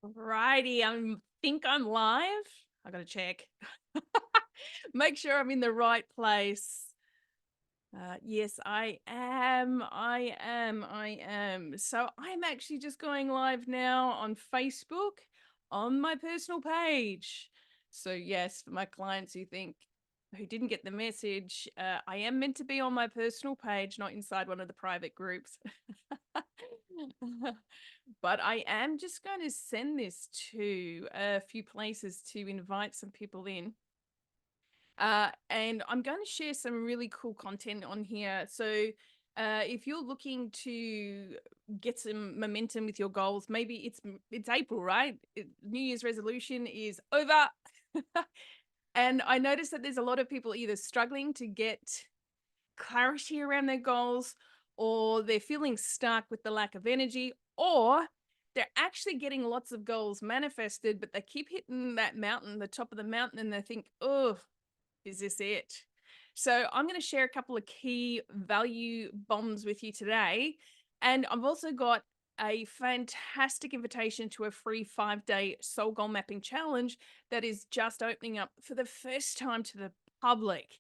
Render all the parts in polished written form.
Righty, think I'm live. I gotta check. Make sure I'm in the right place. Yes, I am. I am. So I'm actually just going live now on Facebook on my personal page. So yes, for my clients who didn't get the message, I am meant to be on my personal page, not inside one of the private groups. But I am just going to send this to a few places to invite some people in. And I'm going to share some really cool content on here. So if you're looking to get some momentum with your goals, maybe it's April, right? New Year's resolution is over. And I noticed that there's a lot of people either struggling to get clarity around their goals, or they're feeling stuck with the lack of energy, or they're actually getting lots of goals manifested, but they keep hitting that mountain, the top of the mountain, and they think, oh, is this it? So I'm going to share a couple of key value bombs with you today. And I've also got a fantastic invitation to a free 5-day soul goal mapping challenge that is just opening up for the first time to the public.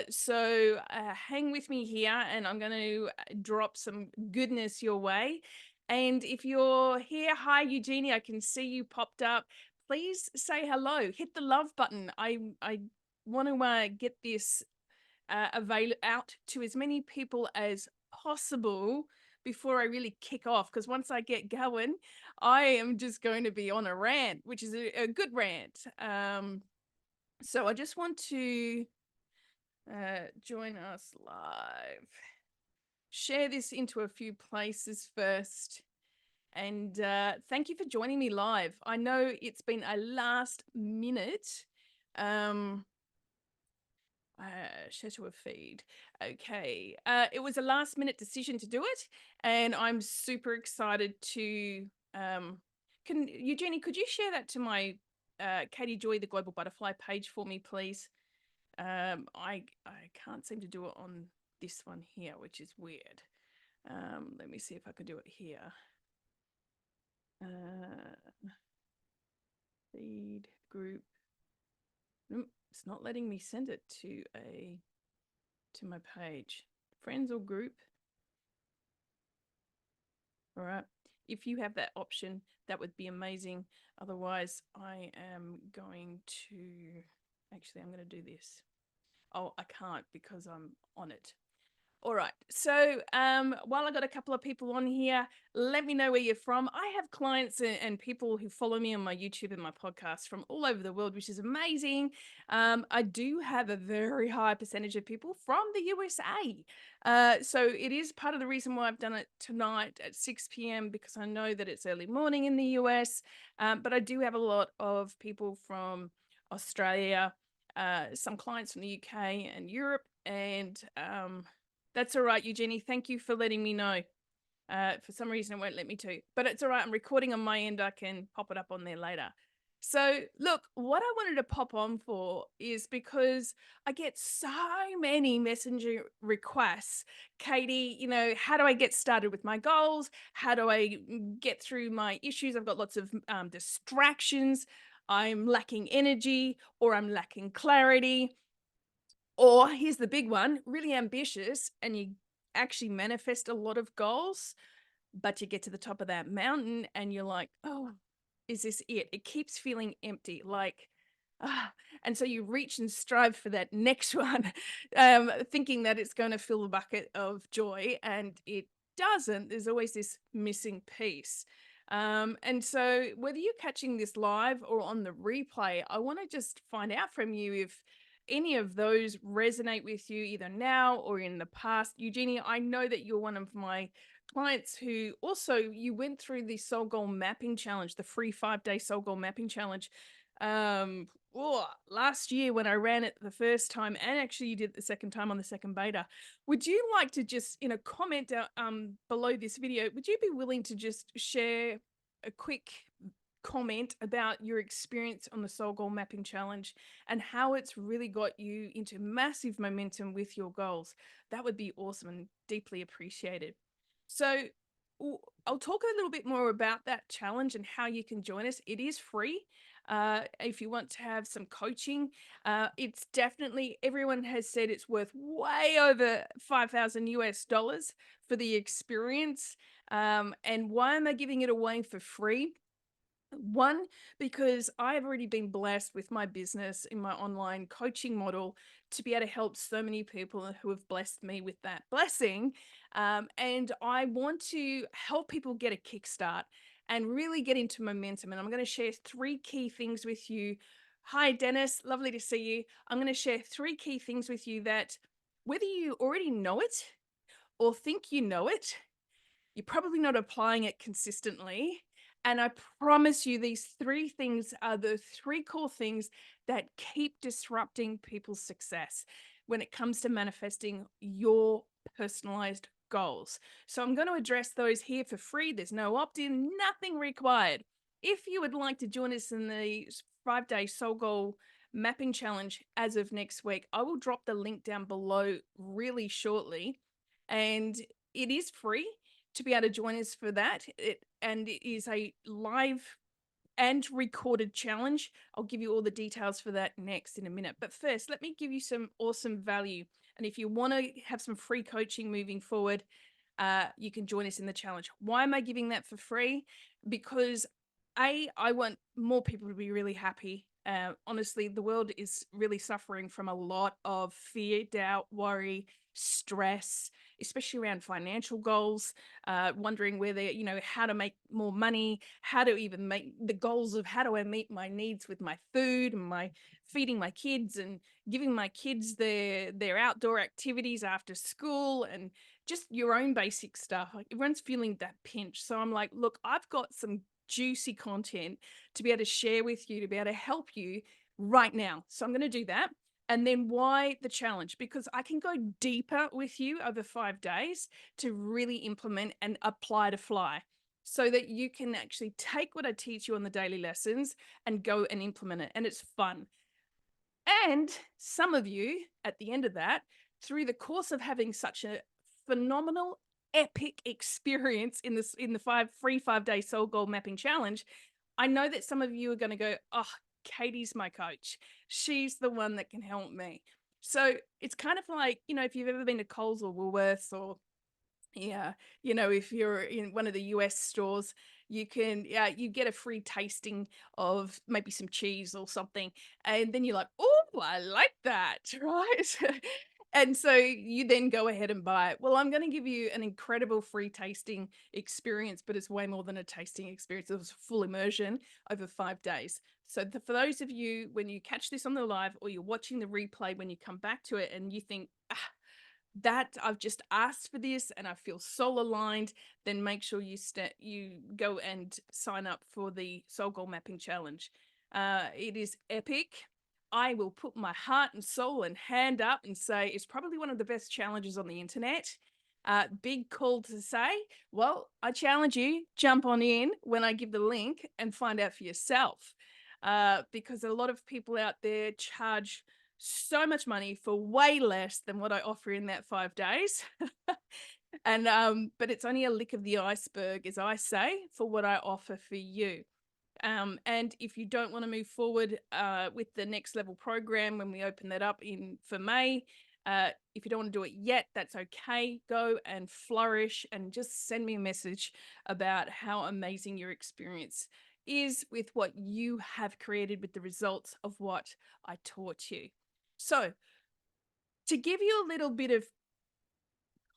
So hang with me here, and I'm going to drop some goodness your way. And if you're here, hi Eugenie, I can see you popped up. Please say hello. Hit the love button. I want to get this avail out to as many people as possible before I really kick off. Because once I get going, I am just going to be on a rant, which is a good rant. So I just want to join us live. Share this into a few places first. And thank you for joining me live. I know it's been a last minute share to a feed. Okay. It was a last minute decision to do it, and I'm super excited to can Eugenie, could you share that to my Katie Joy the Global Butterfly page for me, please? I can't seem to do it on this one here, which is weird. Let me see if I can do it here. Feed group. It's not letting me send it to my page. Friends or group. All right. If you have that option, that would be amazing. Otherwise, I am going to actually, I'm going to do this. Oh, I can't because I'm on it. All right. So while I got a couple of people on here, let me know where you're from. I have clients and people who follow me on my YouTube and my podcast from all over the world, which is amazing. I do have a very high percentage of people from the USA. So it is part of the reason why I've done it tonight at 6 p.m. because I know that it's early morning in the US. But I do have a lot of people from Australia, some clients from the UK and Europe, and that's all right, Eugenie. Thank you for letting me know. For some reason, it won't let me to, but it's all right. I'm recording on my end. I can pop it up on there later. So, look, what I wanted to pop on for is because I get so many messenger requests. Katie, how do I get started with my goals? How do I get through my issues? I've got lots of distractions. I'm lacking energy, or I'm lacking clarity. Or here's the big one, really ambitious, and you actually manifest a lot of goals, but you get to the top of that mountain and you're like, oh, is this it? It keeps feeling empty. Like, ah, and so you reach and strive for that next one, thinking that it's going to fill the bucket of joy, and it doesn't. There's always this missing piece. And so, whether you're catching this live or on the replay, I want to just find out from you if any of those resonate with you either now or in the past. Eugenie, I know that you're one of my clients who also you went through the soul goal mapping challenge, the free 5-day soul goal mapping challenge. Last year when I ran it the first time, and actually you did it the second time on the second beta. Would you like to just, in a comment below this video, would you be willing to just share a quick comment about your experience on the soul goal mapping challenge and how it's really got you into massive momentum with your goals? That would be awesome and deeply appreciated. So I'll talk a little bit more about that challenge and how you can join us. It is free. If you want to have some coaching, it's definitely, everyone has said it's worth way over 5,000 US dollars for the experience. And why am I giving it away for free? One, because I've already been blessed with my business in my online coaching model to be able to help so many people who have blessed me with that blessing. And I want to help people get a kickstart and really get into momentum. And I'm going to share three key things with you. Hi, Dennis. Lovely to see you. I'm going to share three key things with you that, whether you already know it or think you know it, you're probably not applying it consistently. And I promise you, these three things are the three core things that keep disrupting people's success when it comes to manifesting your personalized goals. So I'm going to address those here for free. There's no opt in, nothing required. If you would like to join us in the 5-day Soul Goal Mapping Challenge as of next week, I will drop the link down below really shortly. And it is free to be able to join us for that. And it is a live and recorded challenge. I'll give you all the details for that next in a minute. But first, let me give you some awesome value. And if you want to have some free coaching moving forward, you can join us in the challenge. Why am I giving that for free? Because I want more people to be really happy. Honestly, the world is really suffering from a lot of fear, doubt, worry, stress, especially around financial goals, wondering whether, how to make more money, how to even make the goals of how do I meet my needs with my food and my feeding my kids and giving my kids their outdoor activities after school and just your own basic stuff. Like, everyone's feeling that pinch. So I'm like, look, I've got some juicy content to be able to share with you, to be able to help you right now. So I'm going to do that. And then why the challenge? Because I can go deeper with you over 5 days to really implement and apply to fly, so that you can actually take what I teach you on the daily lessons and go and implement it. And it's fun. And some of you, at the end of that, through the course of having such a phenomenal, epic experience in the 5-day Soul Goal Mapping Challenge, I know that some of you are going to go, oh, Katie's my coach. She's the one that can help me. So it's kind of like, if you've ever been to Coles or Woolworths, or yeah, if you're in one of the US stores, you can, yeah, you get a free tasting of maybe some cheese or something. And then you're like, oh, I like that, right? And so you then go ahead and buy it. Well, I'm going to give you an incredible free tasting experience, but it's way more than a tasting experience. It was full immersion over 5 days. So for those of you, when you catch this on the live or you're watching the replay, when you come back to it and you think, that I've just asked for this and I feel soul aligned, then make sure you go and sign up for the Soul Goal Mapping Challenge. It is epic. I will put my heart and soul and hand up and say it's probably one of the best challenges on the internet. Big call to say, well, I challenge you, jump on in when I give the link and find out for yourself. Because a lot of people out there charge so much money for way less than what I offer in that 5 days. And but it's only a lick of the iceberg, as I say, for what I offer for you. And if you don't want to move forward with the next level program when we open that up in for May, if you don't want to do it yet, that's okay. Go and flourish and just send me a message about how amazing your experience is with what you have created with the results of what I taught you. So, to give you a little bit of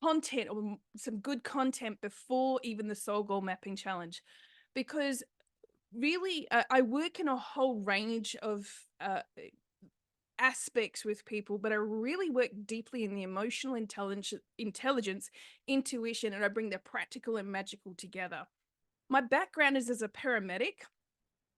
content or some good content before even the Soul Goal Mapping Challenge, because really I work in a whole range of aspects with people, but I really work deeply in the emotional intelligence, intuition, and I bring the practical and magical together. My background is as a paramedic.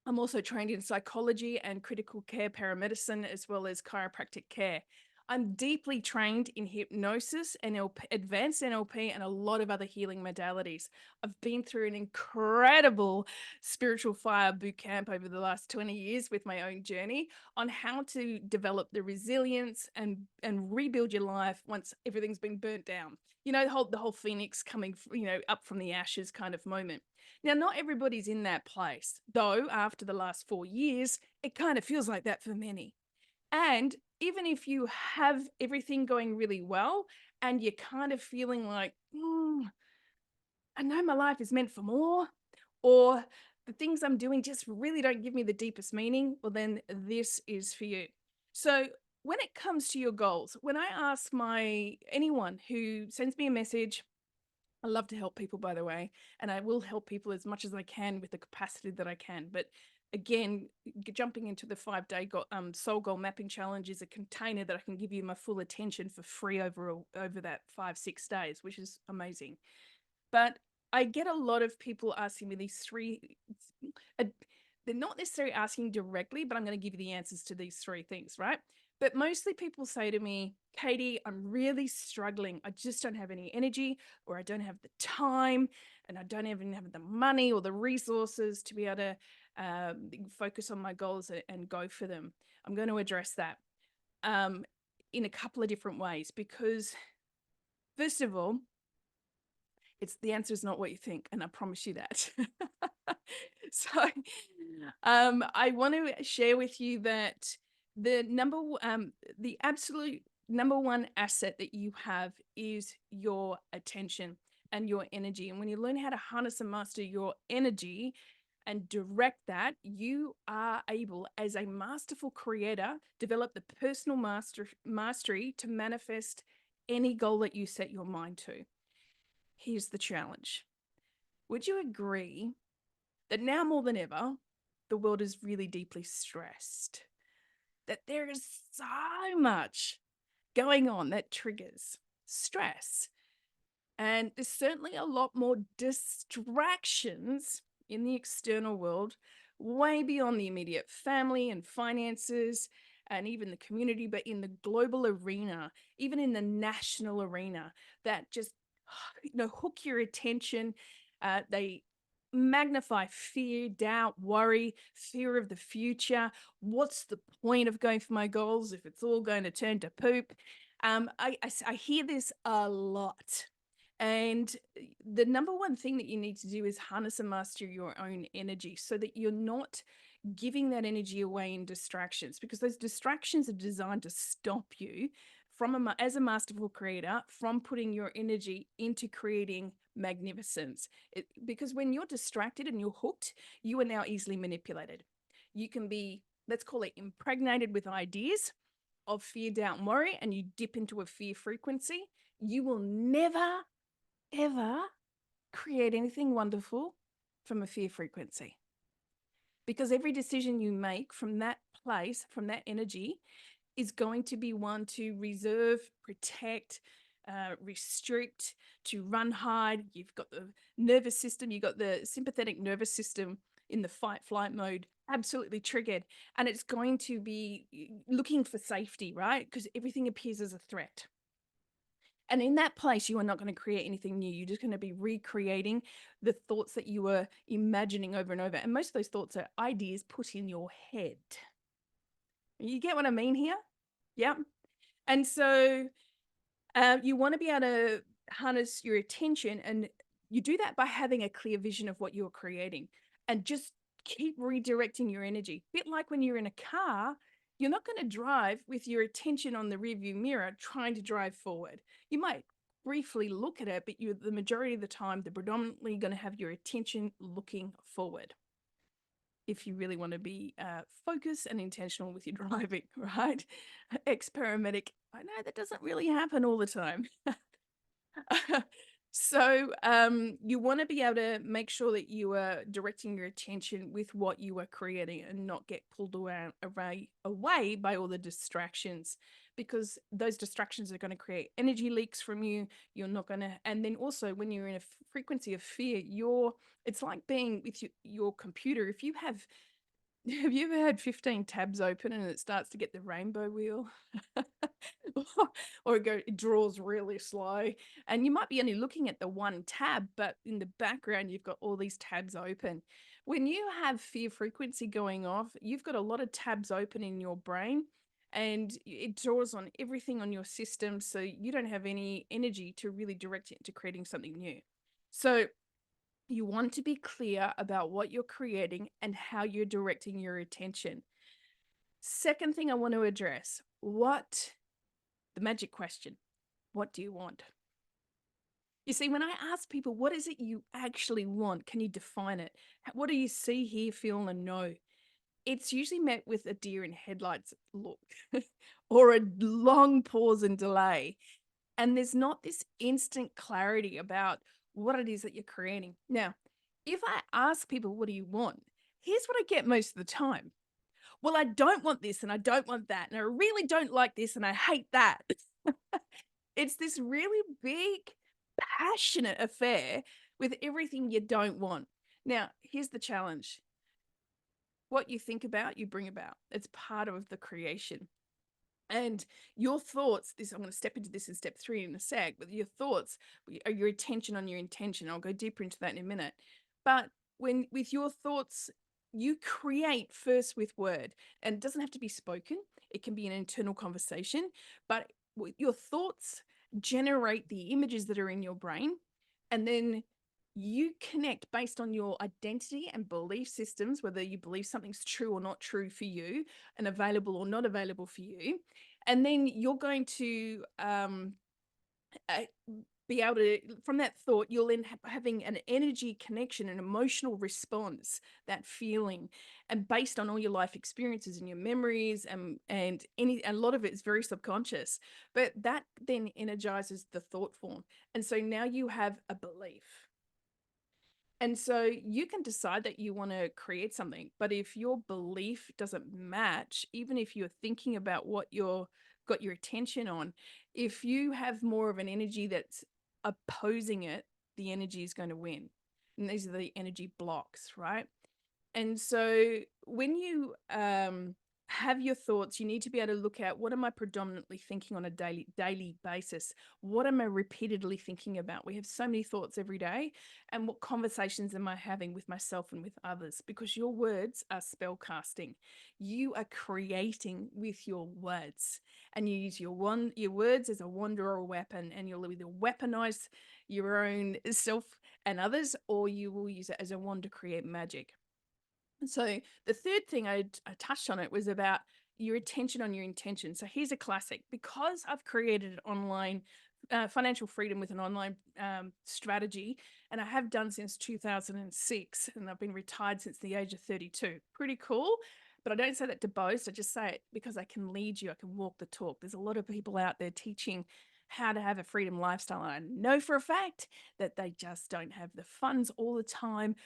I'm also trained in psychology and critical care paramedicine, as well as chiropractic care. I'm deeply trained in hypnosis, NLP, advanced NLP, and a lot of other healing modalities. I've been through an incredible spiritual fire boot camp over the last 20 years with my own journey on how to develop the resilience and rebuild your life once everything's been burnt down. You know, the whole phoenix coming, up from the ashes kind of moment. Now, not everybody's in that place, though. After the last 4 years, it kind of feels like that for many. And even if you have everything going really well and you're kind of feeling like, I know my life is meant for more, or the things I'm doing just really don't give me the deepest meaning, well, then this is for you. So, when it comes to your goals, when I ask anyone who sends me a message, I love to help people, by the way, and I will help people as much as I can with the capacity that I can. But again, jumping into the 5 day soul goal mapping challenge is a container that I can give you my full attention for free over that 5 6 days, which is amazing. But I get a lot of people asking me these three. uh, They're not necessarily asking directly, but I'm going to give you the answers to these three things, right? But mostly people say to me, Katie, I'm really struggling. I just don't have any energy, or I don't have the time, and I don't even have the money or the resources to be able to focus on my goals and go for them. I'm going to address that um, in a couple of different ways because, first of all, the answer is not what you think, and I promise you that. So, I want to share with you that the absolute number one asset that you have is your attention and your energy. And when you learn how to harness and master your energy and direct that, you are able, as a masterful creator, develop the personal mastery to manifest any goal that you set your mind to. Here's the challenge. Would you agree that now more than ever, the world is really deeply stressed? That there is so much going on that triggers stress. And there's certainly a lot more distractions in the external world, way beyond the immediate family and finances and even the community, but in the global arena, even in the national arena, that just hook your attention. They magnify fear, doubt, worry, fear of the future. What's the point of going for my goals if it's all going to turn to poop? I hear this a lot. And the number one thing that you need to do is harness and master your own energy so that you're not giving that energy away in distractions, because those distractions are designed to stop you as a masterful creator from putting your energy into creating magnificence. Because when you're distracted and you're hooked, you are now easily manipulated. You can be, let's call it, impregnated with ideas of fear, doubt, and worry, and you dip into a fear frequency. You will never, ever create anything wonderful from a fear frequency, because every decision you make from that place, from that energy, is going to be one to reserve, protect, restrict, to run, hide. You've got the nervous system, you've got the sympathetic nervous system in the fight flight mode absolutely triggered, and it's going to be looking for safety, right? Because everything appears as a threat. And in that place, you are not going to create anything new. You're just going to be recreating the thoughts that you were imagining over and over. And most of those thoughts are ideas put in your head. You get what I mean here? Yep. And so you want to be able to harness your attention, and you do that by having a clear vision of what you're creating and just keep redirecting your energy. A bit like when you're in a car, you're not going to drive with your attention on the rearview mirror trying to drive forward. You might briefly look at it, but the majority of the time, they're predominantly going to have your attention looking forward if you really want to be focused and intentional with your driving, right? Ex-paramedic, I know that doesn't really happen all the time. So you want to be able to make sure that you are directing your attention with what you are creating and not get pulled away by all the distractions, because those distractions are going to create energy leaks from you. You're not going to, and then also when you're in a frequency of fear, it's like being with your computer. If you have you ever had 15 tabs open and it starts to get the rainbow wheel? or it draws really slow. And you might be only looking at the one tab, but in the background, you've got all these tabs open. When you have fear frequency going off, you've got a lot of tabs open in your brain and it draws on everything on your system. So you don't have any energy to really direct it into creating something new. So you want to be clear about what you're creating and how you're directing your attention. Second thing I want to address, the magic question, what do you want? You see, when I ask people, what is it you actually want? Can you define it? What do you see, hear, feel, and know? It's usually met with a deer in headlights look or a long pause and delay. And there's not this instant clarity about what it is that you're creating. Now, if I ask people, what do you want? Here's what I get most of the time. Well, I don't want this and I don't want that. And I really don't like this and I hate that. It's this really big, passionate affair with everything you don't want. Now, here's the challenge. What you think about, you bring about. It's part of the creation. And your thoughts, I'm going to step into this in step 3 in a sec, but your thoughts are your attention on your intention. I'll go deeper into that in a minute. But with your thoughts, you create first with word, and it doesn't have to be spoken. It can be an internal conversation, but your thoughts generate the images that are in your brain, and then you connect based on your identity and belief systems, whether you believe something's true or not true for you and available or not available for you. And then you're going to uh, be able to, from that thought, you'll end up having an energy connection, an emotional response, that feeling. And based on all your life experiences and your memories and a lot of it is very subconscious, but that then energizes the thought form. And so now you have a belief. And so you can decide that you want to create something, but if your belief doesn't match, even if you're thinking about what you're got your attention on, if you have more of an energy that's opposing it, the energy is going to win. And these are the energy blocks, right? And so when you have your thoughts, you need to be able to look at, what am I predominantly thinking on a daily basis? What am I repeatedly thinking about? We have so many thoughts every day. And what conversations am I having with myself and with others? Because your words are spell casting. You are creating with your words, and you use your words as a wand or a weapon, and you'll either weaponize your own self and others, or you will use it as a wand to create magic. So the third thing I touched on it was about your attention on your intention. So here's a classic. Because I've created an online financial freedom with an online strategy, and I have done since 2006, and I've been retired since the age of 32. Pretty cool. But I don't say that to boast. I just say it because I can lead you. I can walk the talk. There's a lot of people out there teaching how to have a freedom lifestyle. And I know for a fact that they just don't have the funds all the time,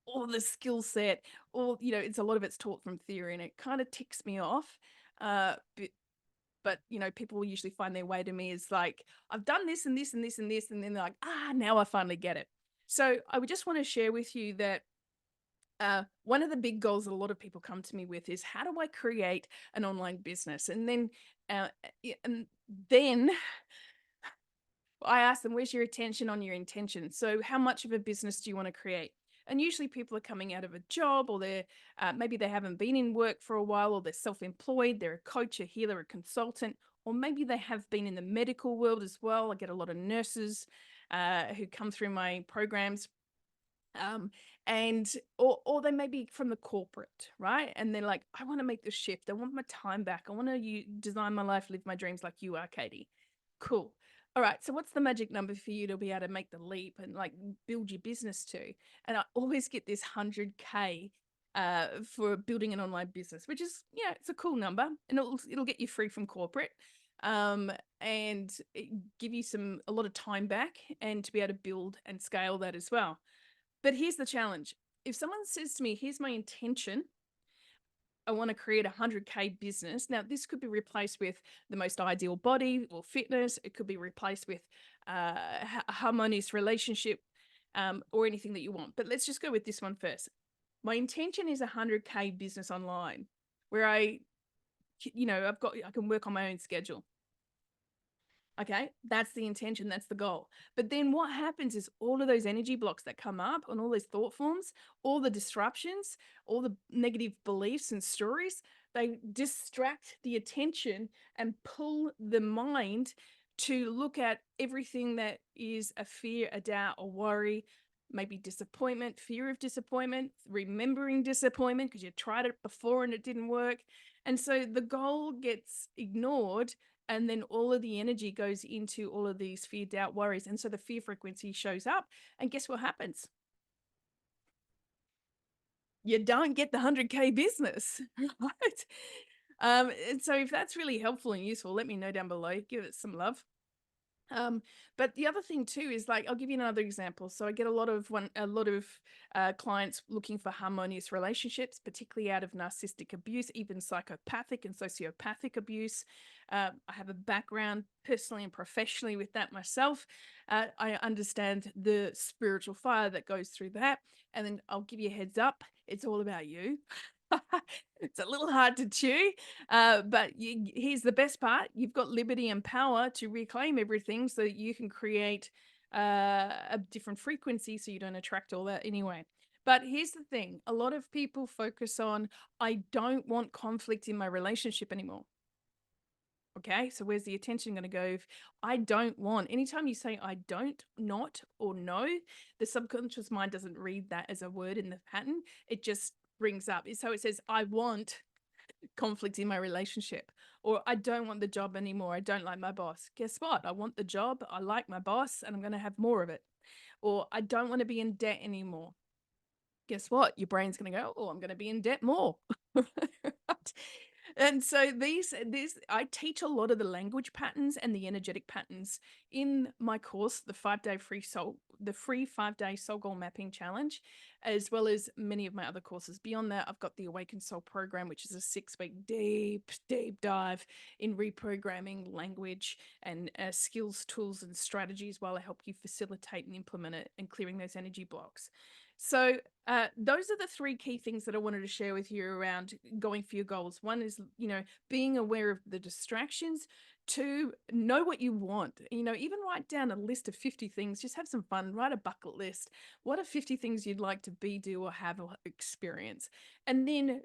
or the skill set, or it's a lot of it's taught from theory, and it kind of ticks me off. But people will usually find their way to me as like, I've done this and this and this and this, and then they're like, now I finally get it. So I would just want to share with you that one of the big goals that a lot of people come to me with is, how do I create an online business? And then I ask them, where's your attention on your intention? So how much of a business do you want to create? And usually people are coming out of a job, or maybe they haven't been in work for a while, or they're self-employed, they're a coach, a healer, a consultant, or maybe they have been in the medical world as well. I get a lot of nurses who come through my programs. Or they may be from the corporate, right? And they're like, I want to make this shift. I want my time back. I want to design my life, live my dreams like you are, Katie. Cool. All right. So what's the magic number for you to be able to make the leap and like build your business to? And I always get this 100K for building an online business, which is, it's a cool number, and it'll get you free from corporate, and give you a lot of time back, and to be able to build and scale that as well. But here's the challenge. If someone says to me, here's my intention, I want to create a 100K business. Now, this could be replaced with the most ideal body or fitness. It could be replaced with a harmonious relationship, or anything that you want. But let's just go with this one first. My intention is a 100K business online, where I can work on my own schedule. Okay, that's the intention, that's the goal. But then what happens is all of those energy blocks that come up and all those thought forms, all the disruptions, all the negative beliefs and stories, they distract the attention and pull the mind to look at everything that is a fear, a doubt, a worry, maybe disappointment, fear of disappointment, remembering disappointment because you tried it before and it didn't work. And so the goal gets ignored, and then all of the energy goes into all of these fear, doubt, worries. And so the fear frequency shows up. And guess what happens? You don't get the 100K business, right? And so if that's really helpful and useful, let me know down below. Give it some love. Um, but the other thing too is, like, I'll give you another example. So I get a lot of clients looking for harmonious relationships, particularly out of narcissistic abuse, even psychopathic and sociopathic abuse. I have a background personally and professionally with that myself. I understand the spiritual fire that goes through that. And then I'll give you a heads up, it's all about you. It's a little hard to chew, but here's the best part. You've got liberty and power to reclaim everything so that you can create a different frequency so you don't attract all that anyway. But here's the thing. A lot of people focus on, I don't want conflict in my relationship anymore. Okay, so where's the attention going to go? If I don't want, anytime you say I don't, not, or no, the subconscious mind doesn't read that as a word in the pattern. It just brings up. So it says, I want conflict in my relationship, or I don't want the job anymore. I don't like my boss. Guess what? I want the job. I like my boss and I'm going to have more of it. Or I don't want to be in debt anymore. Guess what? Your brain's going to go, oh, I'm going to be in debt more. Right? And so these I teach a lot of the language patterns and the energetic patterns in my course, the free 5-day soul goal mapping challenge, as well as many of my other courses. Beyond that, I've got the Awakened Soul program, which is a 6-week deep dive in reprogramming language and skills, tools, and strategies while I help you facilitate and implement it and clearing those energy blocks. So those are the three key things that I wanted to share with you around going for your goals. One is, being aware of the distractions. Two, know what you want. Even write down a list of 50 things. Just have some fun. Write a bucket list. What are 50 things you'd like to be, do, or have or experience? And then,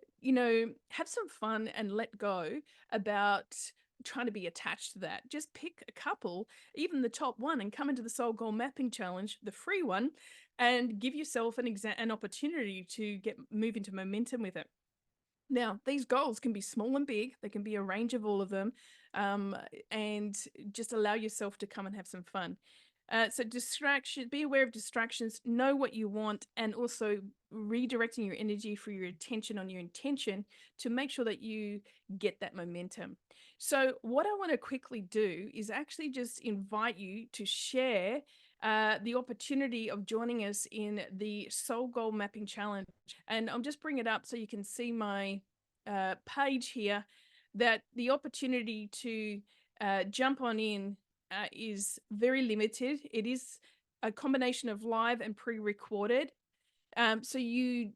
have some fun and let go about trying to be attached to that. Just pick a couple, even the top one, and come into the Soul Goal Mapping Challenge, the free one, and give yourself an opportunity to move into momentum with it. Now, these goals can be small and big. They can be a range of all of them, and just allow yourself to come and have some fun. So be aware of distractions, know what you want, and also redirecting your energy for your attention on your intention to make sure that you get that momentum. So what I want to quickly do is actually just invite you to share the opportunity of joining us in the Soul Goal Mapping Challenge. And I'll just bring it up so you can see my page here, that the opportunity to jump on in is very limited. It is a combination of live and pre-recorded. So you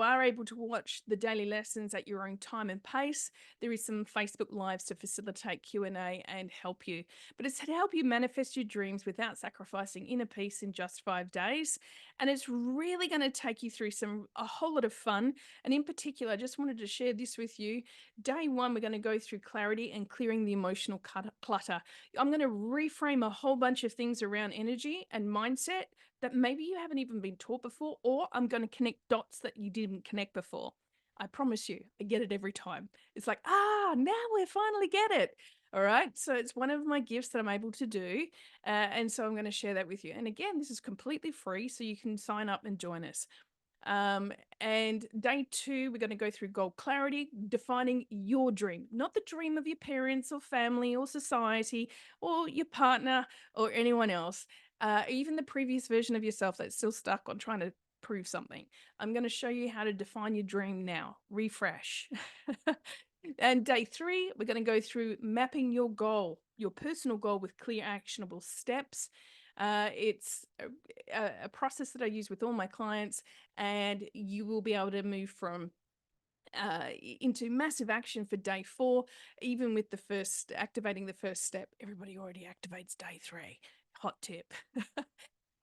are able to watch the daily lessons at your own time and pace. There is some Facebook Lives to facilitate Q&A and help you. But it's to help you manifest your dreams without sacrificing inner peace in just 5 days. And it's really going to take you through a whole lot of fun. And in particular, I just wanted to share this with you. Day 1, we're going to go through clarity and clearing the emotional clutter. I'm going to reframe a whole bunch of things around energy and mindset that maybe you haven't even been taught before, or I'm going to connect dots that you didn't connect before. I promise you, I get it every time. It's like, now we finally get it. All right. So it's one of my gifts that I'm able to do. And so I'm going to share that with you. And again, this is completely free, so you can sign up and join us. And day 2, we're going to go through goal clarity, defining your dream, not the dream of your parents or family or society or your partner or anyone else, even the previous version of yourself that's still stuck on trying to prove something. I'm going to show you how to define your dream now. Refresh. And day 3, we're going to go through mapping your goal, your personal goal, with clear, actionable steps. It's a process that I use with all my clients, and you will be able to move from into massive action for day 4. Even with the first activating the first step, everybody already activates day 3. Hot tip.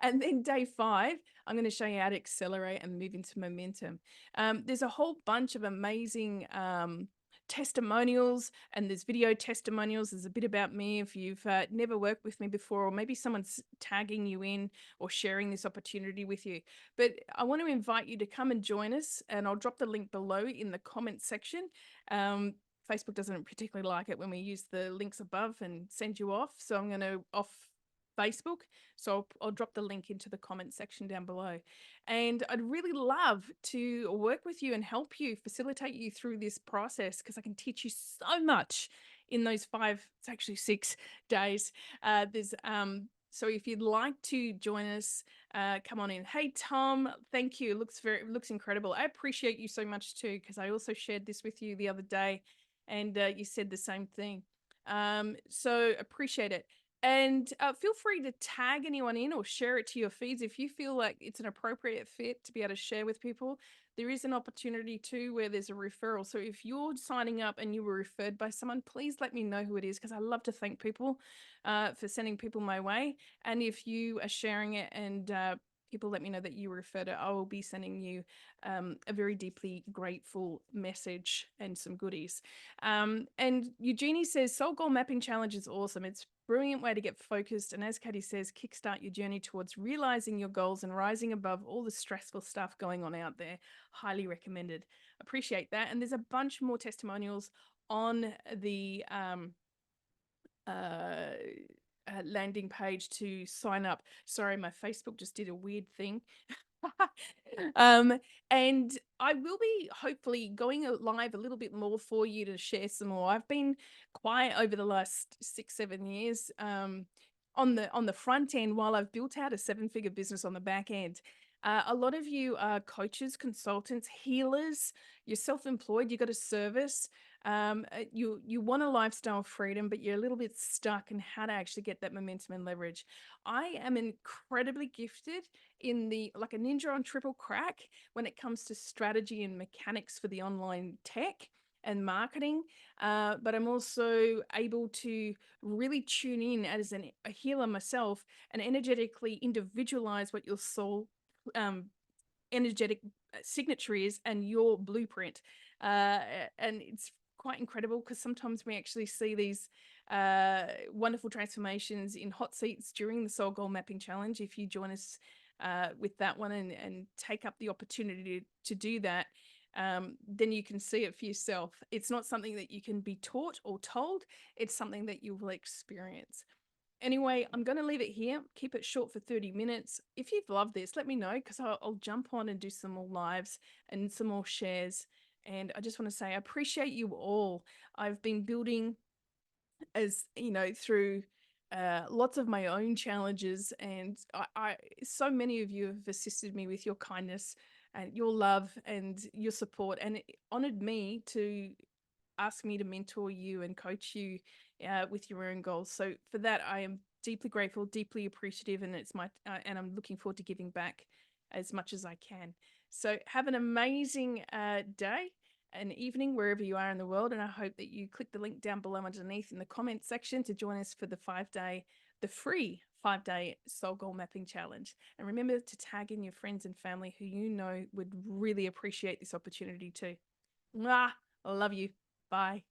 And then day 5, I'm going to show you how to accelerate and move into momentum. There's a whole bunch of amazing testimonials, and there's video testimonials. There's a bit about me if you've never worked with me before, or maybe someone's tagging you in or sharing this opportunity with you. But I want to invite you to come and join us, and I'll drop the link below in the comment section. Facebook doesn't particularly like it when we use the links above and send you off, so I'm going to off Facebook. So I'll drop the link into the comment section down below. And I'd really love to work with you and help you, facilitate you through this process, because I can teach you so much in those 5, it's actually 6 days. So if you'd like to join us, come on in. Hey, Tom, thank you. Looks incredible. I appreciate you so much too, because I also shared this with you the other day, and you said the same thing. So appreciate it. And feel free to tag anyone in or share it to your feeds if you feel like it's an appropriate fit to be able to share with people. There is an opportunity too where there's a referral. So if you're signing up and you were referred by someone, please let me know who it is, because I love to thank people for sending people my way. And if you are sharing it and people let me know that you referred it, I will be sending you a very deeply grateful message and some goodies. And Eugenie says, Soul Goal Mapping Challenge is awesome. It's a brilliant way to get focused. And as Katie says, kickstart your journey towards realizing your goals and rising above all the stressful stuff going on out there. Highly recommended. Appreciate that. And there's a bunch more testimonials on the landing page to sign up. Sorry, my Facebook just did a weird thing. And I will be hopefully going live a little bit more for you to share some more. I've been quiet over the last 6-7 years on the front end, while I've built out a 7-figure business on the back end. A lot of you are coaches, consultants, healers. You're self-employed. You got a service. You want a lifestyle freedom, but you're a little bit stuck in how to actually get that momentum and leverage. I am incredibly gifted in like a ninja on triple crack when it comes to strategy and mechanics for the online tech and marketing. But I'm also able to really tune in as a healer myself and energetically individualize what your soul energetic signature is and your blueprint. And it's quite incredible, because sometimes we actually see these wonderful transformations in hot seats during the Soul Goal Mapping Challenge. If you join us with that one and take up the opportunity to do that, then you can see it for yourself. It's not something that you can be taught or told. It's something that you will experience. Anyway, I'm going to leave it here. Keep it short for 30 minutes. If you've loved this, let me know, because I'll jump on and do some more lives and some more shares. And I just want to say I appreciate you all. I've been building, as you know, through lots of my own challenges, and so many of you have assisted me with your kindness and your love and your support, and it honored me to ask me to mentor you and coach you with your own goals. So for that, I am deeply grateful, deeply appreciative, and and I'm looking forward to giving back as much as I can. So have an amazing day and evening wherever you are in the world, and I hope that you click the link down below underneath in the comment section to join us for the free 5-day Soul Goal Mapping Challenge. And remember to tag in your friends and family who you know would really appreciate this opportunity too. Mwah! I love you. Bye.